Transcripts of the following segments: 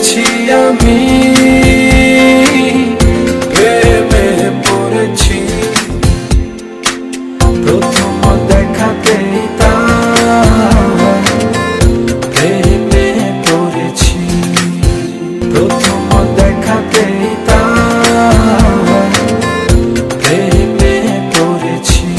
পড়েছি আমি, প্রেমে পড়েছি। প্রথম দেখাতেই তার প্রেমে পড়েছি, প্রথম দেখাতেই তার প্রেমে পড়েছি।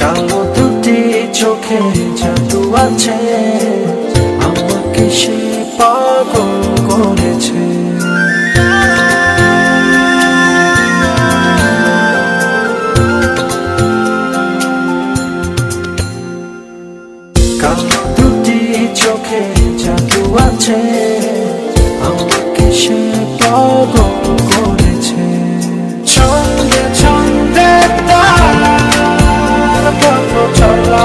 কালো দুটি চোখে জাদু আছে, আমাকে সে পাগল করেছে। কালো দুটি চোখে জাদু আছে, আমাকে সে পাগল করেছে। ছন্দে ছন্দে তার পথ চলা,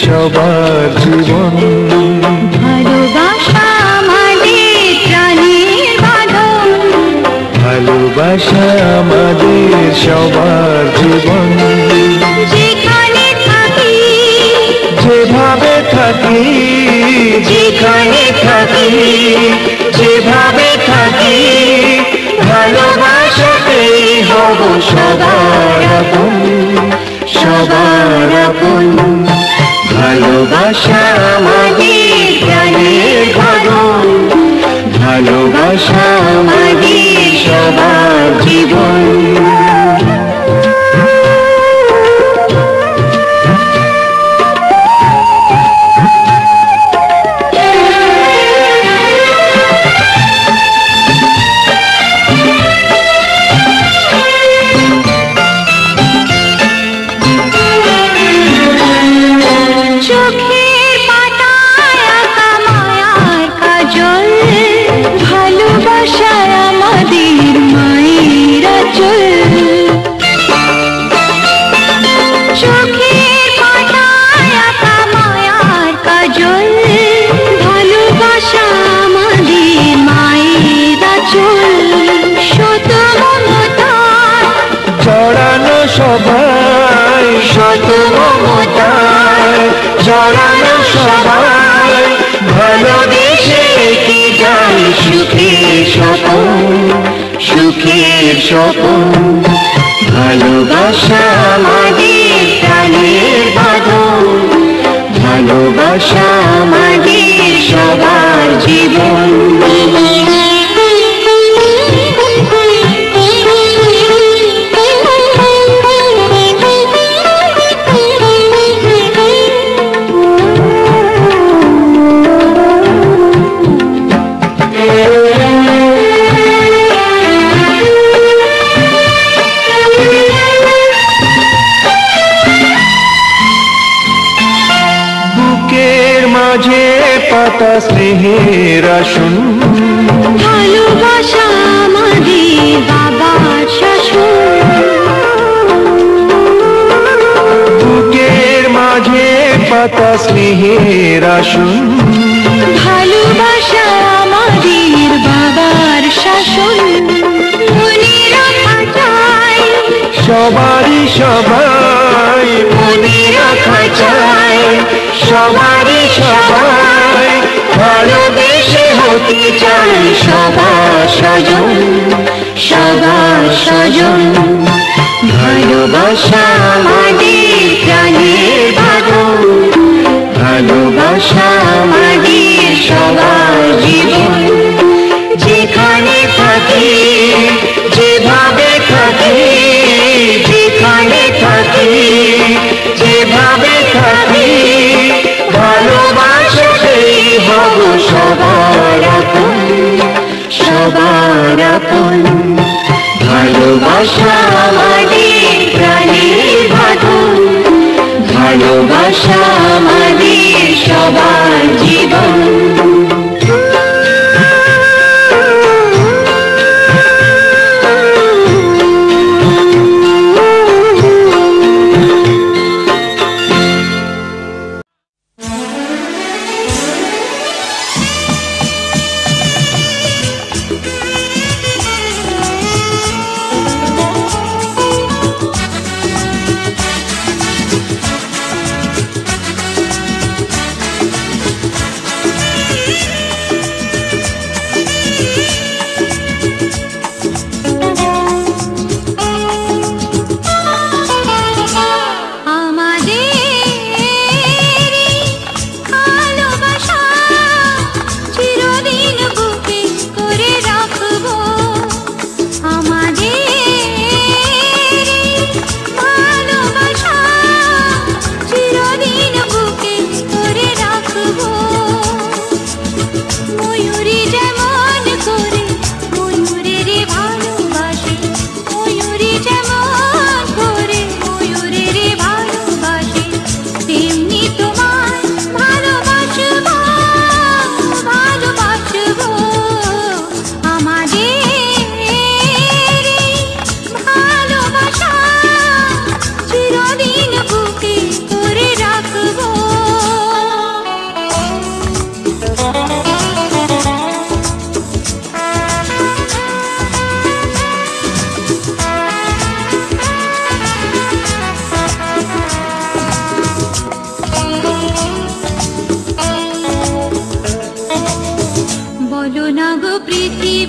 সবার জীবন। ভালোবাসা আমাদের প্রাণের বাঁধন, ভালোবাসা আমাদের সবার জীবন। যেখানে থাকি যেভাবে থাকি, যেখানে থাকি, যেভাবে থাকি, ভালোবাসাতেই হব সবার আপন, সবার আপন। ভালোবাসা আমাদের প্রাণের বাঁধন, ভালোবাসা আমাদের সবার জীবন। চোখের পাতায় আঁকা মায়ার কাজল, ভালোবাসায় আমাদের মায়ের আঁচল। চোখের পাতায় আঁকা মায়ার কাজল, ভালোবাসা আমাদের মায়ের আঁচল। শত মমতায় জড়ানো সবাই, শত মমতায় জড়ানো সবাই, ভালোবেসে কি যায় সুখের স্বপন, সুখের স্বপন। ভালোবাসা আমাদের প্রাণের বাঁধন, ভালোবাসা আমাদের সবার জীবন। বুকের মাঝে পাতা স্নেহের আসন, ভালোবাসা আমাদের বাবার শাসন। বুকের মাঝে পাতা স্নেহের আসন, ভালোবাসা আমাদের বাবার শাসন। মনে রাখা চাই সবারই সবাই, মনে রাখা চাই সবারই সবাই, ভালোবেসে হতে চাই সবার স্বজন, সবার স্বজন। ভালোবাসা আমাদের প্রাণের বাঁধন, ভালোবাসা আমাদের সবার জীবন। যেখানে থাকি, যেভাবে থাকি, যেখানে থাকি, যেভাবে থাকি, ভালোবাসাতেই হব সবার আপন, সবার আপন। ভালোবাসা আমাদের প্রাণের বাঁধন, ভালোবাসা আমাদের সবার জীবন।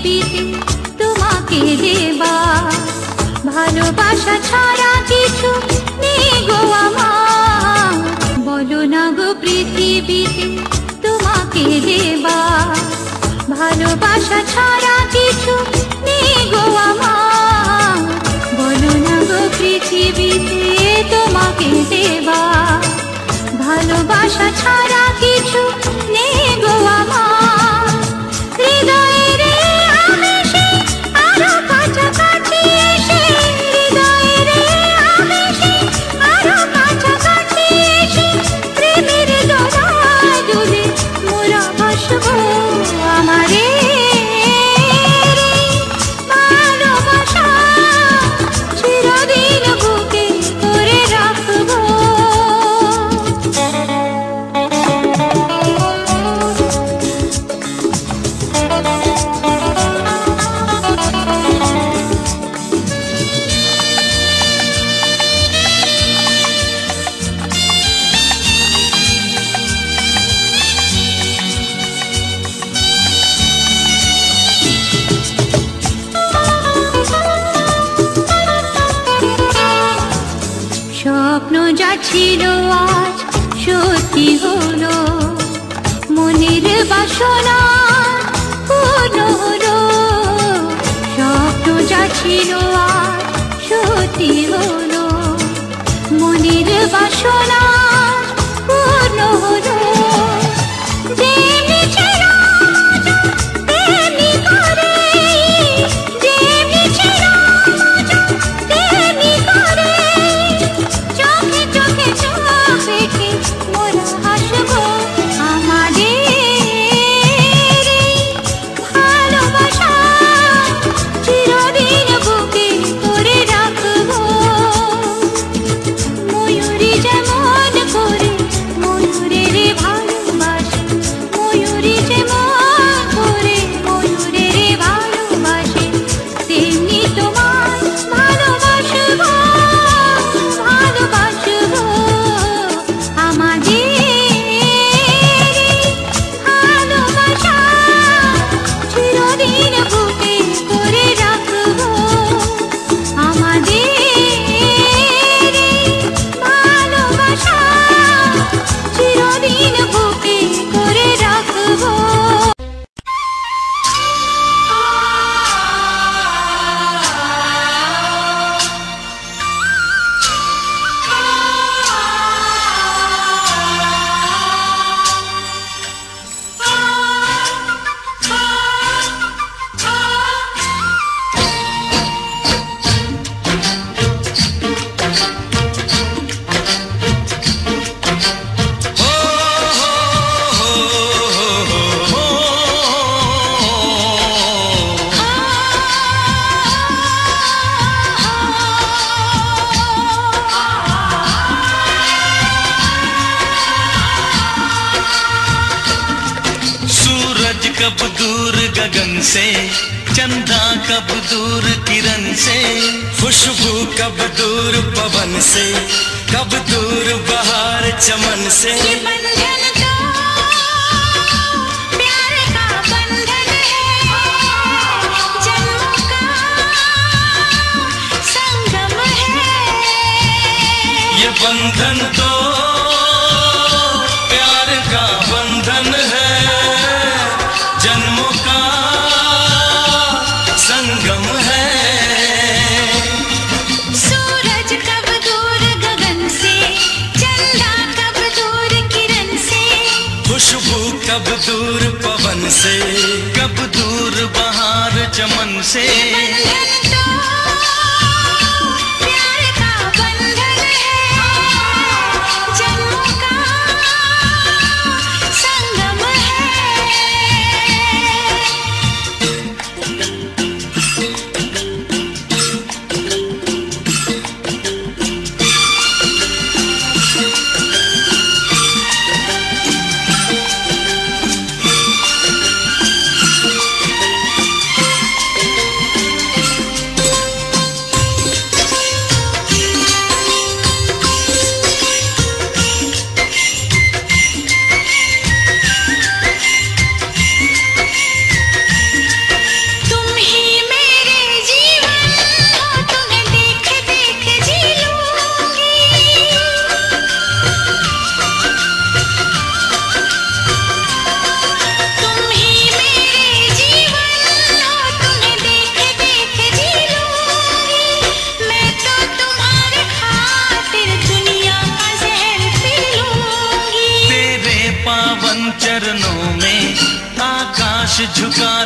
পৃথিবীতে তোমাকে দেবা, ভালোবাসা ছাড়া কিছু নেই গো আমার। বলো না গো পৃথিবীতে তোমাকে দেবা, ভালোবাসা ছাড়া কিছু নেই গো আমার। বলো না গো পৃথিবীতে তোমাকে দেবা, ভালোবাসা ছাড়া কিছু নেই গো আমার। হৃদয়ের আবেশে আরো কাছাকাছি এসে, হৃদয়ের আবেশে আরো কাছাকাছি এসে, প্রেমের দোলায় দুলে মোরা ভাসবো। আমারে ভালোবাসা চিরদিন বুকে করে রাখবো। স্বপ্ন যা ছিল আজ সত্যি হলো, মনের বাসনা পূর্ণ হলো। স্বপ্ন যা ছিল আজ সত্যি হলো, মনের বাসনা পূর্ণ হলো। যেমনি ছিল তেমনি করে, যেমনি ছিল তেমনি করে, চোখে চোখে চোখ রেখে মোরা হাসবো। আমাদের ভালোবাসা চিরদিন বুকে করে রাখবো। ময়ূরী যেমন করে ময়ূরের ভালোবাসে, ময়ূরী যেমন করে ময়ূরের ভালোবাসে, তেমনি তোমার ভালোবাসবো, ভালোবাসবো। আমাদের ভালোবাসা চিরদিন বুকে করে রাখবো। আমাদের ভালোবাসা চিরদিন বুকে করে রাখবো। सूरज कब दूर गगन से, चंदा कब दूर किरण से, खुशबू कब दूर पवन से, कब दूर बहार चमन से। ये बंधन तो प्यार का बंधन है, जन्मों का संगम है। ये बंधन तो प्यार का बंधन है, जन्मों का संगम है। सूरज कब दूर गगन से, चंदा कब दूर किरण से, खुशबू कब दूर पवन से, कब दूर बहार चमन से। बंधन तो प्यार का बंधन है, जन्मों का संगम है।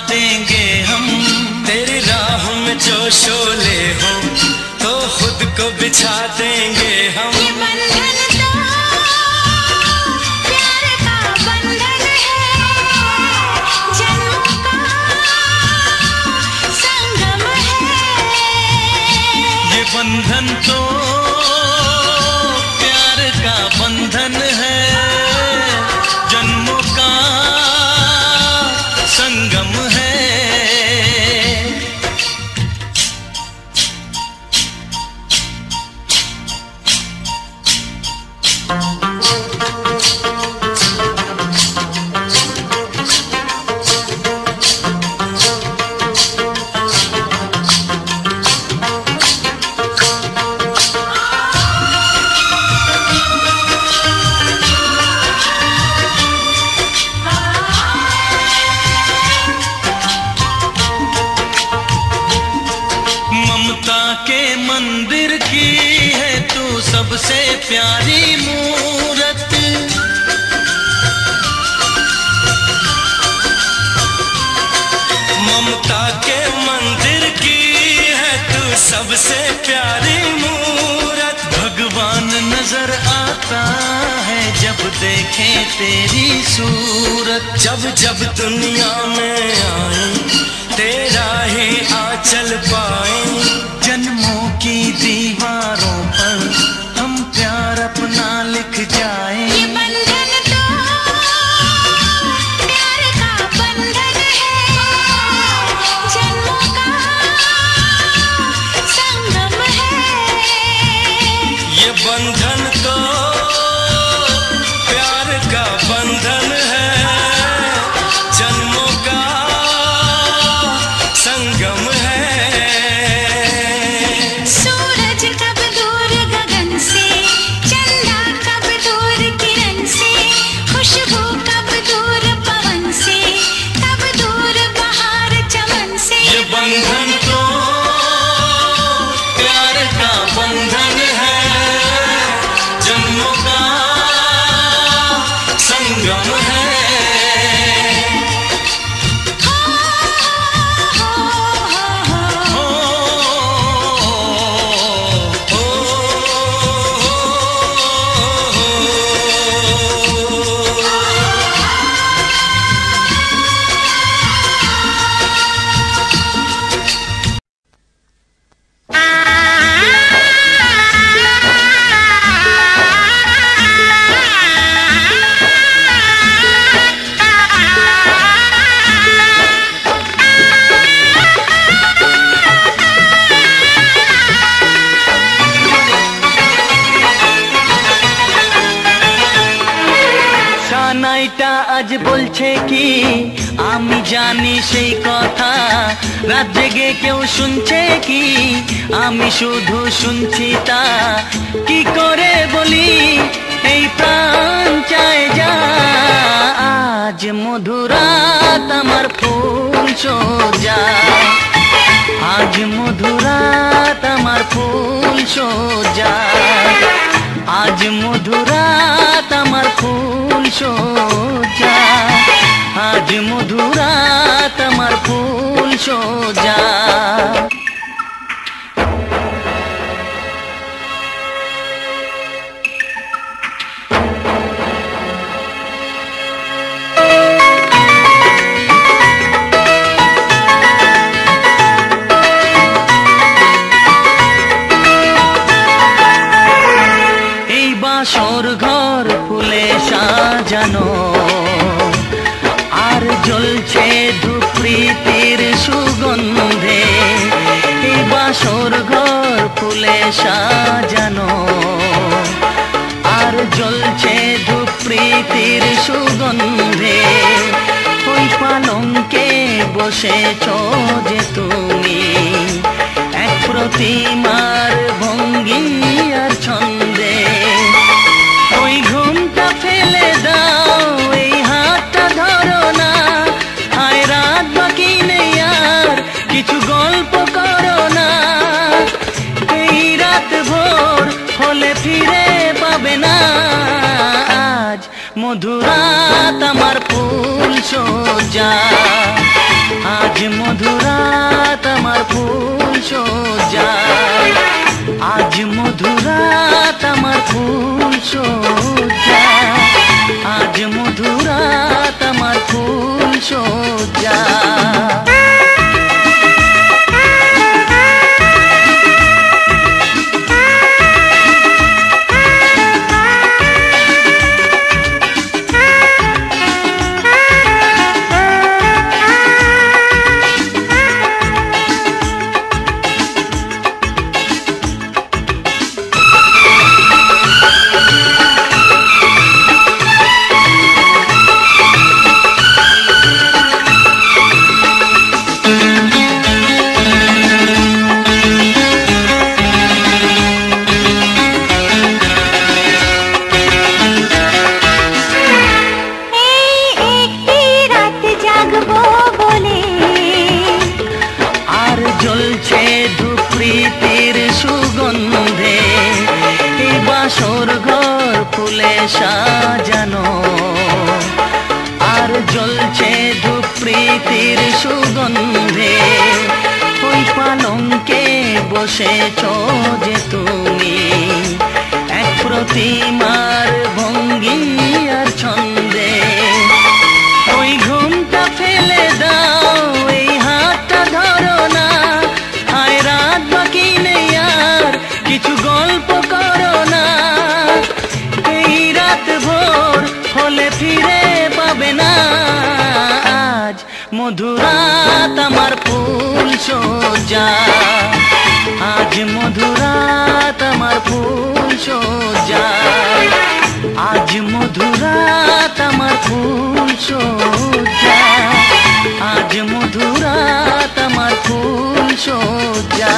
देंगे हम। तेरी राह में जो शोले हो तो खुद को बिछा देंगे हम। ये बंधन तो प्यार का बंधन है, जन्मों का संगम है। ये बंधन तो प्यार का बंधन है, जन्मों का संगम है। मंदिर की है तू सबसे प्यारी मूरत। ममता के मंदिर की है तू सबसे प्यारी मूरत। भगवान नजर आता है जब देखे तेरी सूरत। जब जब दुनिया में आए तेरा ही आंचल पाए। जन्मों की दीवारों पर हम प्यार अपना लिख जाए। ये बंधन तो प्यार का बंधन है, जन्मों का संगम है। ये बंधन तो प्यार का बंधन है, जन्मों का संगम है। सूरज कब दूर गगन से, चंदा कब दूर किरण से, खुशबू कब दूर पवन से, कब दूर बहार चमन से। ये बंधन तो प्यार का बंधन है, जन्मों का संगम है। সানাইটা আজ বলছে কি আমি জানি সেই কথা। রাত জেগে কেউ শুনছে কি আমি শুধু শুনছি তা। কি করে বলি এই প্রাণ চায় যা। আজ মধুরাত আমার ফুল সোজা। আজ মধুরাত আমার ফুল সোজা। আজ মধুরাত আমার ফুল সোজা। আজ মধুরাত আমার ফুল সোজা। বাসর ঘর ফুলে সাজানো আর জ্বলছে ধূপ প্রীতির সুগন্ধে। এই বাসর ঘর ফুলে সাজানো আর জ্বলছে ধূপ প্রীতির সুগন্ধে। ওই পালঙ্কে বসেছ যে তুমি এক প্রতিমার ভঙ্গি আর ছন্দে। ওই ঘুমটা ফেলে দাও, এই হাতটা ধরো না। হায় রাত বাকি নেই আর কিছু গল্প করো না। এই রাত ভোর হলে ফিরে পাবে না। আজ মধুরাত আমার ফুল সোজা। মধুরাত আমার ফুল সজ্জা, আজ মধুরাত আমার ফুল সজ্জা, আজ মধুরাত আমার ফুল সজ্জা। জ্বলছে ধূপ্রীতির সুগন্ধে, এই বাসর ঘর ফুলে সাজানো। আর জ্বলছে ধূপ্রীতির সুগন্ধে, ওই পালঙ্কে বসেছ যে তুমি, এক প্রতিমার ভঙ্গি আর ছন্দে। ওই ঘুমটা ফেলে দাও, এই হাতটা ধরো না, হায় রাত বাকি নেই আর কিছু গল্প করো না। এই রাত ভোর হলে ফিরে পাবে না, আজ মধুরাত আমার ফুল সজ্জা, আজ মধুরাত আমার ফুল সজ্জা, আজ মধুরাত আমার ফুল সজ্জা, আজ মধুরাত আমার ফুল সজ্জা।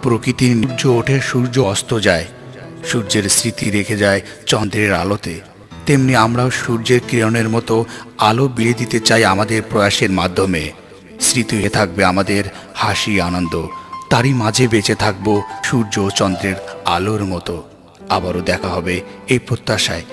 প্রকৃতির সূর্য ওঠে, সূর্য অস্ত যায়, সূর্যের স্মৃতি রেখে যায় চন্দ্রের আলোতে। তেমনি আমরাও সূর্যের কিরণের মতো আলো বিলিয়ে দিতে চাই আমাদের প্রয়াসের মাধ্যমে। স্মৃতি হয়ে থাকবে আমাদের হাসি আনন্দ, তারই মাঝে বেঁচে থাকবো সূর্য ও চন্দ্রের আলোর মতো। আবারও দেখা হবে এই প্রত্যাশায়।